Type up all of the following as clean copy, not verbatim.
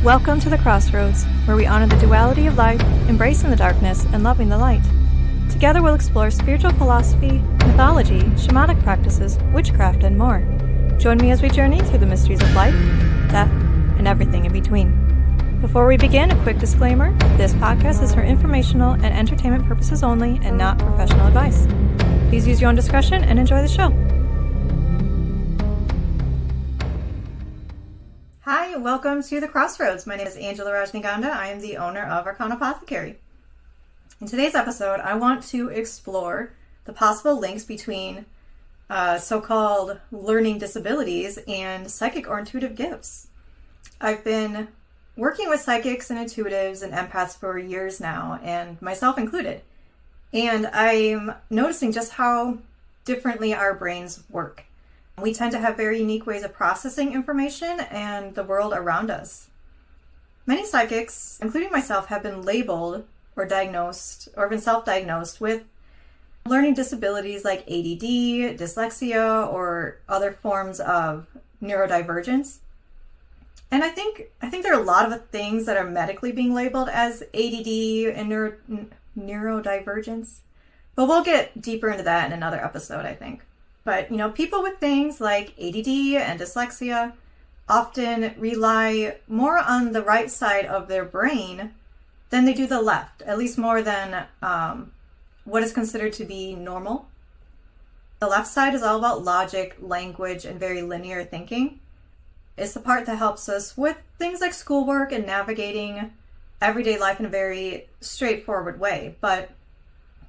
Welcome to the Crossroads, where we honor the duality of life, embracing the darkness, and loving the light. Together we'll explore spiritual philosophy, mythology, shamanic practices, witchcraft, and more. Join me as we journey through the mysteries of life, death, and everything in between. Before we begin, a quick disclaimer. This podcast is for informational and entertainment purposes only and not professional advice. Please use your own discretion and enjoy the show. Hi, welcome to the Crossroads. My name is Rajnigandha. I am the owner of Arcana Apothecary. In today's episode, I want to explore the possible links between so-called learning disabilities and psychic or intuitive gifts. I've been working with psychics and intuitives and empaths for years now, and myself included. And I'm noticing just how differently our brains work. We tend to have very unique ways of processing information and the world around us. Many psychics, including myself, have been labeled or diagnosed or been self-diagnosed with learning disabilities like ADD, dyslexia, or other forms of neurodivergence. And I think there are a lot of things that are medically being labeled as ADD and neurodivergence. But we'll get deeper into that in another episode, I think. But, people with things like ADD and dyslexia often rely more on the right side of their brain than they do the left, at least more than what is considered to be normal. The left side is all about logic, language, and very linear thinking. It's the part that helps us with things like schoolwork and navigating everyday life in a very straightforward way. But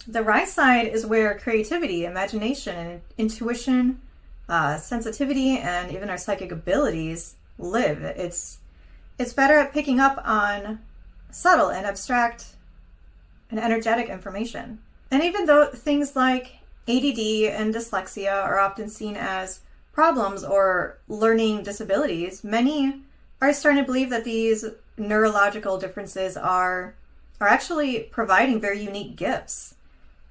the right side is where creativity, imagination, and intuition, sensitivity, and even our psychic abilities live. It's better at picking up on subtle and abstract and energetic information. And even though things like ADD and dyslexia are often seen as problems or learning disabilities, many are starting to believe that these neurological differences are actually providing very unique gifts.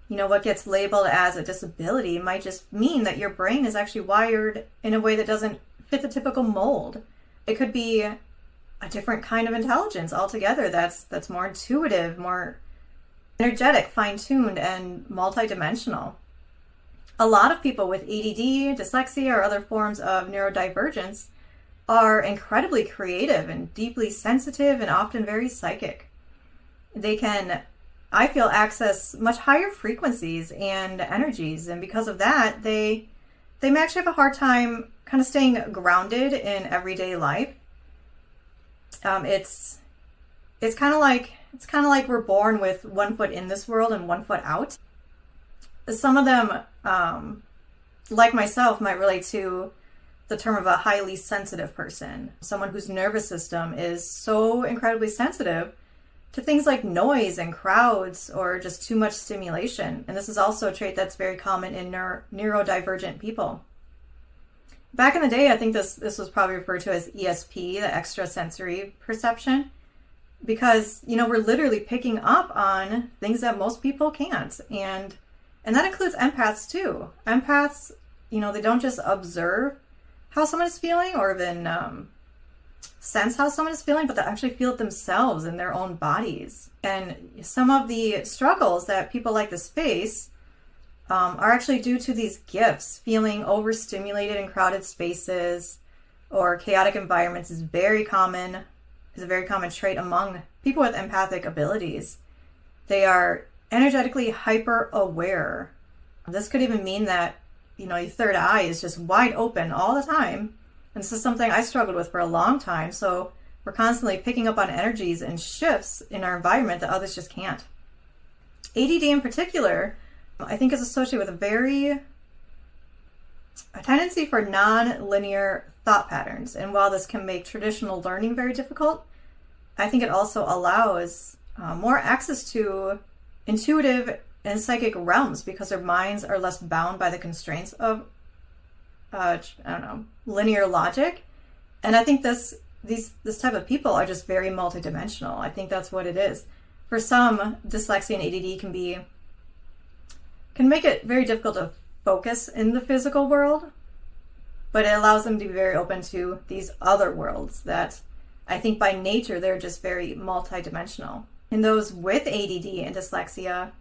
What gets labeled as a disability might just mean that your brain is actually wired in a way that doesn't fit the typical mold. It could be a different kind of intelligence altogether that's more intuitive, more energetic, fine-tuned, and multidimensional. A lot of people with ADD, dyslexia, or other forms of neurodivergence are incredibly creative and deeply sensitive and often very psychic. They can, I feel, access much higher frequencies and energies, and because of that, they may actually have a hard time kind of staying grounded in everyday life. It's kind of like we're born with one foot in this world and one foot out. Some of them, like myself, might relate to the term of a highly sensitive person, someone whose nervous system is so incredibly sensitive to things like noise and crowds or just too much stimulation. And this is also a trait that's very common in neurodivergent people. Back in the day, I think this was probably referred to as ESP, the extrasensory perception, because, we're literally picking up on things that most people can't. And that includes empaths too. Empaths, they don't just observe how someone is feeling or even sense how someone is feeling, but they actually feel it themselves in their own bodies. And some of the struggles that people like this face are actually due to these gifts. Feeling overstimulated in crowded spaces or chaotic environments is a very common trait among people with empathic abilities. They are energetically hyper aware. This could even mean that, your third eye is just wide open all the time. And this is something I struggled with for a long time. So we're constantly picking up on energies and shifts in our environment that others just can't. ADD in particular, I think, is associated with a tendency for non-linear thought patterns. And while this can make traditional learning very difficult, I think it also allows more access to intuitive and psychic realms because their minds are less bound by the constraints of linear logic. And I think this type of people are just very multidimensional. I think that's what it is. For some, dyslexia and ADD can make it very difficult to focus in the physical world, but it allows them to be very open to these other worlds that I think by nature, they're just very multidimensional. And those with ADD and dyslexia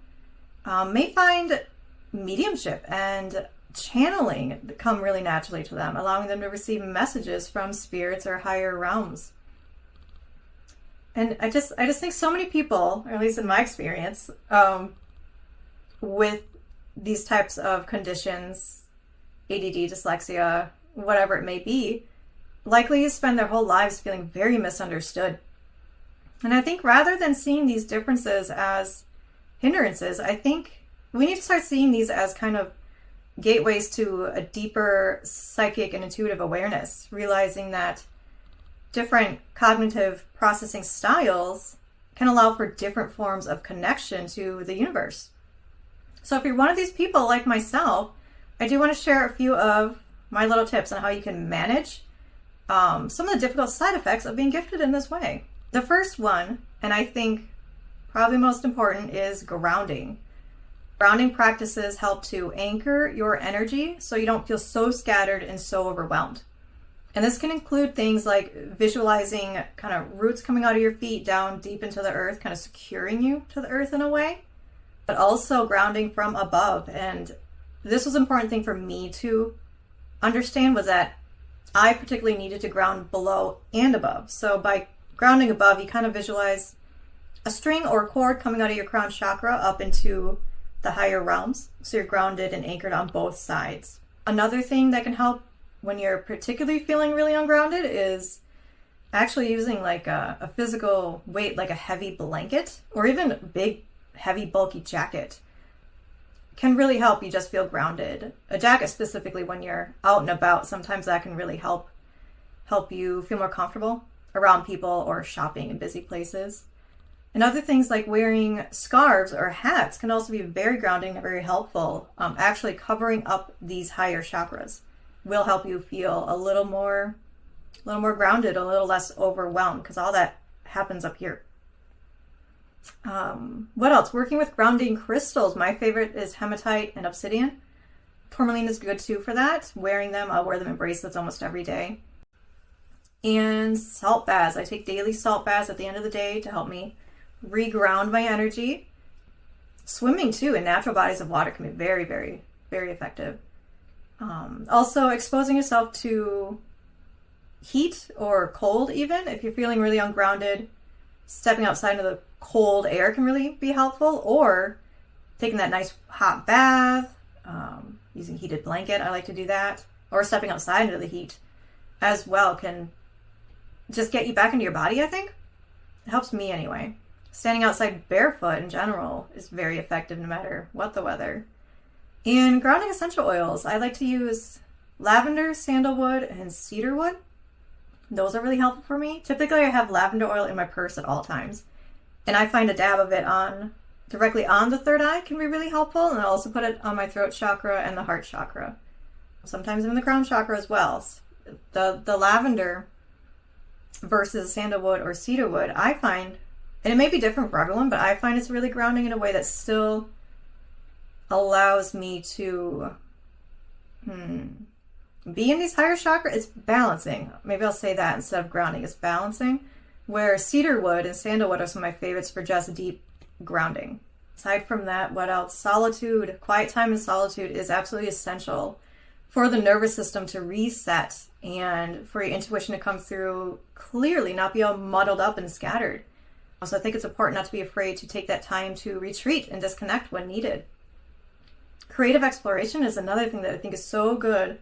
may find mediumship and channeling come really naturally to them, allowing them to receive messages from spirits or higher realms. And I just think so many people, or at least in my experience, with these types of conditions, ADD, dyslexia, whatever it may be, likely spend their whole lives feeling very misunderstood. And I think rather than seeing these differences as hindrances, I think we need to start seeing these as kind of gateways to a deeper psychic and intuitive awareness, realizing that different cognitive processing styles can allow for different forms of connection to the universe. So if you're one of these people like myself, I do want to share a few of my little tips on how you can manage some of the difficult side effects of being gifted in this way. The first one, and I think probably most important, is grounding. Grounding practices help to anchor your energy so you don't feel so scattered and so overwhelmed. And this can include things like visualizing kind of roots coming out of your feet down deep into the earth, kind of securing you to the earth in a way, but also grounding from above. And this was an important thing for me to understand, was that I particularly needed to ground below and above. So by grounding above, you kind of visualize a string or cord coming out of your crown chakra up into the higher realms. So you're grounded and anchored on both sides. Another thing that can help when you're particularly feeling really ungrounded is actually using like a physical weight, like a heavy blanket or even a big, heavy, bulky jacket. Can really help you just feel grounded. A jacket specifically when you're out and about, sometimes that can really help you feel more comfortable around people or shopping in busy places. And other things like wearing scarves or hats can also be very grounding and very helpful. Actually covering up these higher chakras will help you feel a little more grounded, a little less overwhelmed, because all that happens up here. What else? Working with grounding crystals. My favorite is hematite and obsidian. Tourmaline is good too for that. Wearing them, I'll wear them in bracelets almost every day. And salt baths. I take daily salt baths at the end of the day to help me reground my energy. Swimming too in natural bodies of water can be very, very, very effective. Also exposing yourself to heat or cold, even if you're feeling really ungrounded, stepping outside into the cold air can really be helpful, or taking that nice hot bath, using heated blanket. I like to do that, or stepping outside into the heat as well can just get you back into your body. I think it helps me anyway. Standing outside barefoot in general is very effective no matter what the weather. And grounding essential oils, I like to use lavender, sandalwood, and cedarwood. Those are really helpful for me. Typically I have lavender oil in my purse at all times, and I find a dab of it directly on the third eye can be really helpful, and I also put it on my throat chakra and the heart chakra. Sometimes in the crown chakra as well. The lavender versus sandalwood or cedarwood, I find, and it may be different for everyone, but I find it's really grounding in a way that still allows me to be in these higher chakras. It's balancing. Maybe I'll say that instead of grounding. It's balancing. Where cedarwood and sandalwood are some of my favorites for just deep grounding. Aside from that, what else? Solitude. Quiet time and solitude is absolutely essential for the nervous system to reset and for your intuition to come through clearly, not be all muddled up and scattered. So I think it's important not to be afraid to take that time to retreat and disconnect when needed. Creative exploration is another thing that I think is so good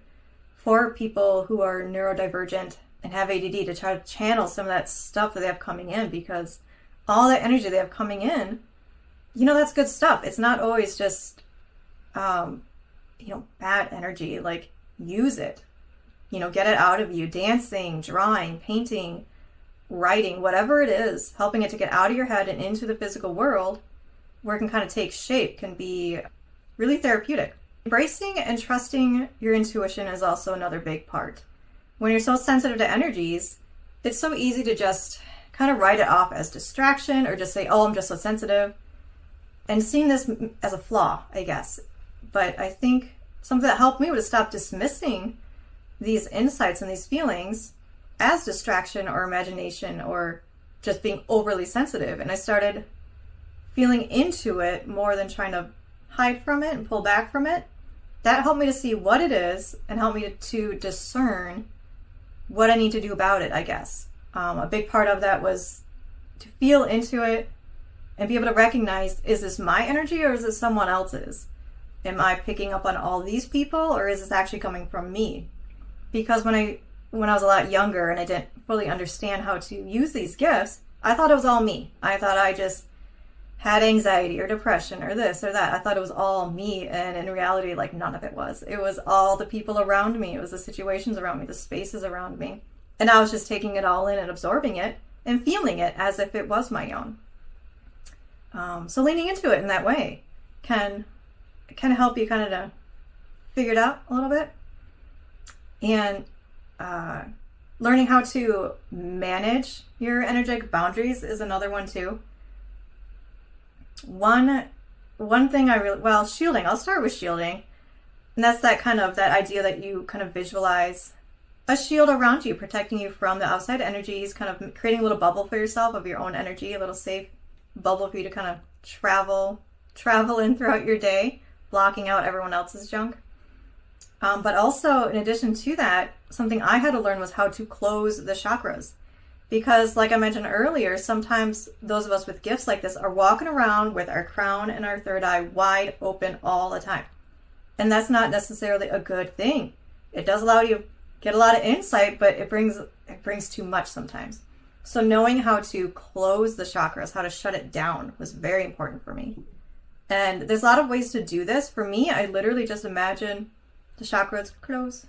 for people who are neurodivergent and have ADD, to try to channel some of that stuff that they have coming in, because all that energy they have coming in, that's good stuff. It's not always just, bad energy. Like, use it, get it out of you. Dancing, drawing, painting, writing, whatever it is, helping it to get out of your head and into the physical world where it can kind of take shape can be really therapeutic. Embracing and trusting your intuition is also another big part. When you're so sensitive to energies, it's so easy to just kind of write it off as distraction, or just say, oh, I'm just so sensitive, and seeing this as a flaw, I guess. But I think something that helped me was to stop dismissing these insights and these feelings as distraction or imagination or just being overly sensitive. And I started feeling into it more than trying to hide from it and pull back from it. That helped me to see what it is and helped me to discern what I need to do about it, I guess. A big part of that was to feel into it and be able to recognize, is this my energy or is it someone else's? Am I picking up on all these people or is this actually coming from me? Because when I was a lot younger and I didn't fully understand how to use these gifts, I thought it was all me. I thought I just had anxiety or depression or this or that. I thought it was all me, and in reality, like, none of it was. It was all the people around me. It was the situations around me, the spaces around me. And I was just taking it all in and absorbing it and feeling it as if it was my own. So leaning into it in that way can help you kind of figure it out a little bit. And learning how to manage your energetic boundaries is another one too. One thing shielding. I'll start with shielding. And that's that idea that you kind of visualize a shield around you, protecting you from the outside energies, kind of creating a little bubble for yourself of your own energy, a little safe bubble for you to kind of travel in throughout your day, blocking out everyone else's junk. But also, in addition to that, something I had to learn was how to close the chakras. Because, like I mentioned earlier, sometimes those of us with gifts like this are walking around with our crown and our third eye wide open all the time. And that's not necessarily a good thing. It does allow you to get a lot of insight, but it brings too much sometimes. So knowing how to close the chakras, how to shut it down, was very important for me. And there's a lot of ways to do this. For me, I literally just imagine the chakras close,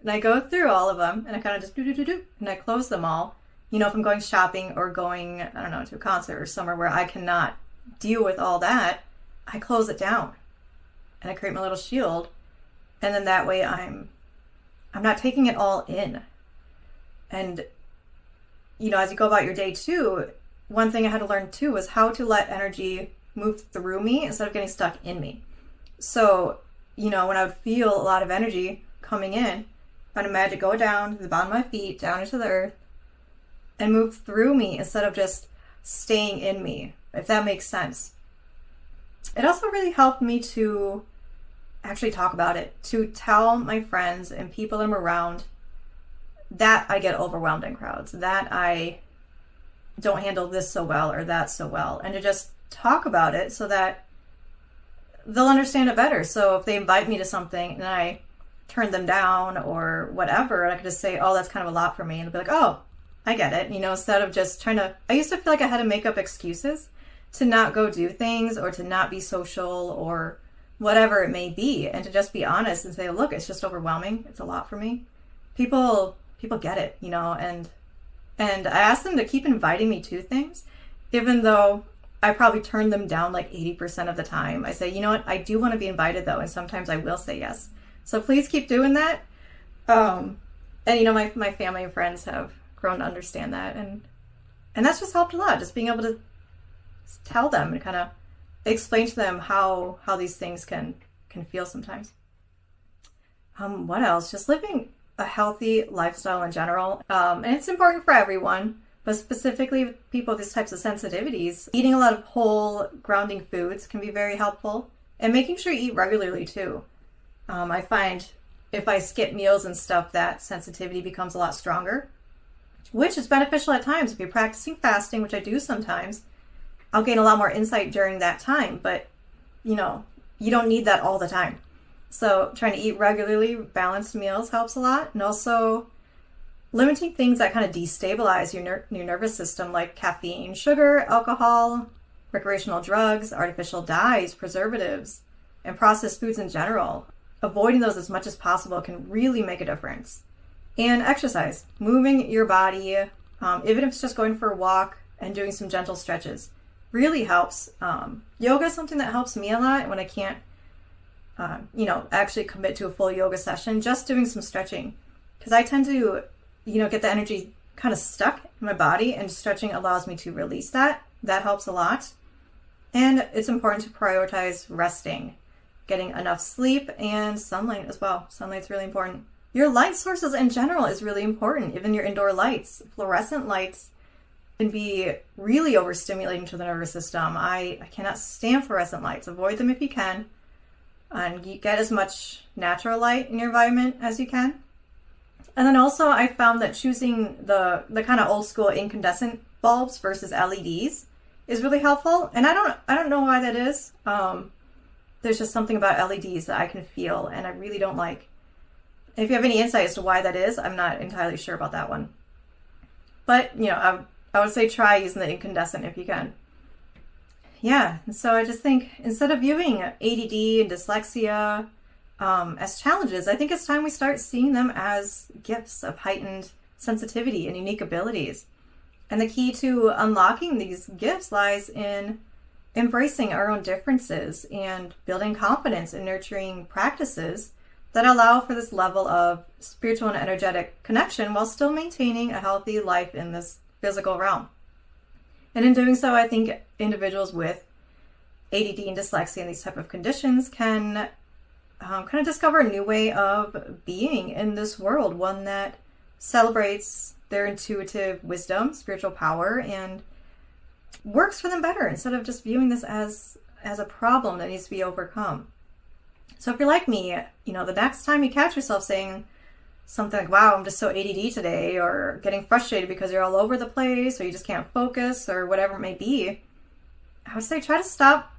and I go through all of them, and I kind of just do, and I close them all. You know, if I'm going shopping or going, I don't know, to a concert or somewhere where I cannot deal with all that, I close it down, and I create my little shield, and then that way I'm not taking it all in. And, you know, as you go about your day too, one thing I had to learn too was how to let energy move through me instead of getting stuck in me. So, you know, when I would feel a lot of energy coming in, I'd imagine go down to the bottom of my feet, down into the earth, and move through me instead of just staying in me, if that makes sense. It also really helped me to actually talk about it, to tell my friends and people I'm around that I get overwhelmed in crowds, that I don't handle this so well or that so well, and to just talk about it so that they'll understand it better. So if they invite me to something and I turn them down or whatever, I could just say, oh, that's kind of a lot for me. And they'll be like, oh, I get it. You know, instead of just I used to feel like I had to make up excuses to not go do things or to not be social or whatever it may be. And to just be honest and say, look, it's just overwhelming. It's a lot for me. People get it, you know, and I asked them to keep inviting me to things, even though I probably turn them down like 80% of the time. I say, you know what, I do want to be invited though, and sometimes I will say yes. So please keep doing that. And you know, my family and friends have grown to understand that, and that's just helped a lot. Just being able to tell them and kind of explain to them how these things can feel sometimes. What else? Just living a healthy lifestyle in general. And it's important for everyone, but specifically people with these types of sensitivities. Eating a lot of whole, grounding foods can be very helpful, and making sure you eat regularly too. I find if I skip meals and stuff, that sensitivity becomes a lot stronger, which is beneficial at times. If you're practicing fasting, which I do sometimes, I'll gain a lot more insight during that time, but you know, you don't need that all the time. So trying to eat regularly, balanced meals helps a lot. And also limiting things that kind of destabilize your nervous system, like caffeine, sugar, alcohol, recreational drugs, artificial dyes, preservatives, and processed foods in general. Avoiding those as much as possible can really make a difference. And exercise, moving your body, even if it's just going for a walk and doing some gentle stretches, really helps. Yoga is something that helps me a lot when I can't, actually commit to a full yoga session. Just doing some stretching, because I tend to, get the energy kind of stuck in my body, and stretching allows me to release that. That helps a lot. And it's important to prioritize resting, getting enough sleep, and sunlight as well. Sunlight's really important. your light sources in general is really important. Even your indoor lights, fluorescent lights can be really overstimulating to the nervous system. I cannot stand fluorescent lights. Avoid them if you can. And you get as much natural light in your environment as you can. And then also I found that choosing the kind of old school incandescent bulbs versus LEDs is really helpful. And I don't know why that is. There's just something about LEDs that I can feel and I really don't like. If you have any insight as to why that is, I'm not entirely sure about that one. But, I would say try using the incandescent if you can. Yeah, and so I just think instead of viewing ADD and dyslexia as challenges, I think it's time we start seeing them as gifts of heightened sensitivity and unique abilities. And the key to unlocking these gifts lies in embracing our own differences and building confidence in nurturing practices that allow for this level of spiritual and energetic connection while still maintaining a healthy life in this physical realm. And in doing so, I think individuals with ADD and dyslexia and these type of conditions can kind of discover a new way of being in this world, one that celebrates their intuitive wisdom, spiritual power, and works for them better instead of just viewing this as a problem that needs to be overcome. So if you're like me, the next time you catch yourself saying something like, wow, I'm just so ADD today, or getting frustrated because you're all over the place, or you just can't focus, or whatever it may be, I would say try to stop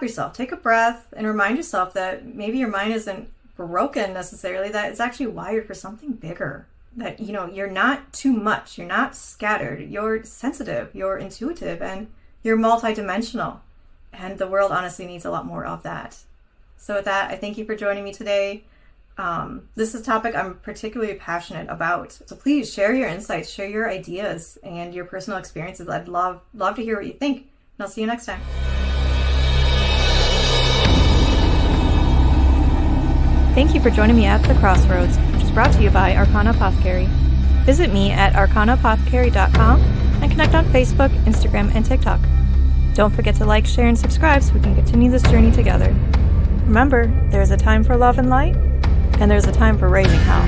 yourself. Take a breath and remind yourself that maybe your mind isn't broken necessarily, that it's actually wired for something bigger. That, you're not too much, you're not scattered, you're sensitive, you're intuitive, and you're multidimensional. And the world honestly needs a lot more of that. So with that, I thank you for joining me today. This is a topic I'm particularly passionate about. So please share your insights, share your ideas and your personal experiences. I'd love to hear what you think. And I'll see you next time. Thank you for joining me at The Crossroads, which is brought to you by Arcana Apothecary. Visit me at arcanaapothecary.com and connect on Facebook, Instagram, and TikTok. Don't forget to like, share, and subscribe so we can continue this journey together. Remember, there's a time for love and light, and there's a time for raising hell.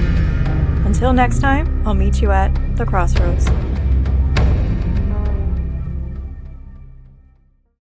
Until next time, I'll meet you at the crossroads.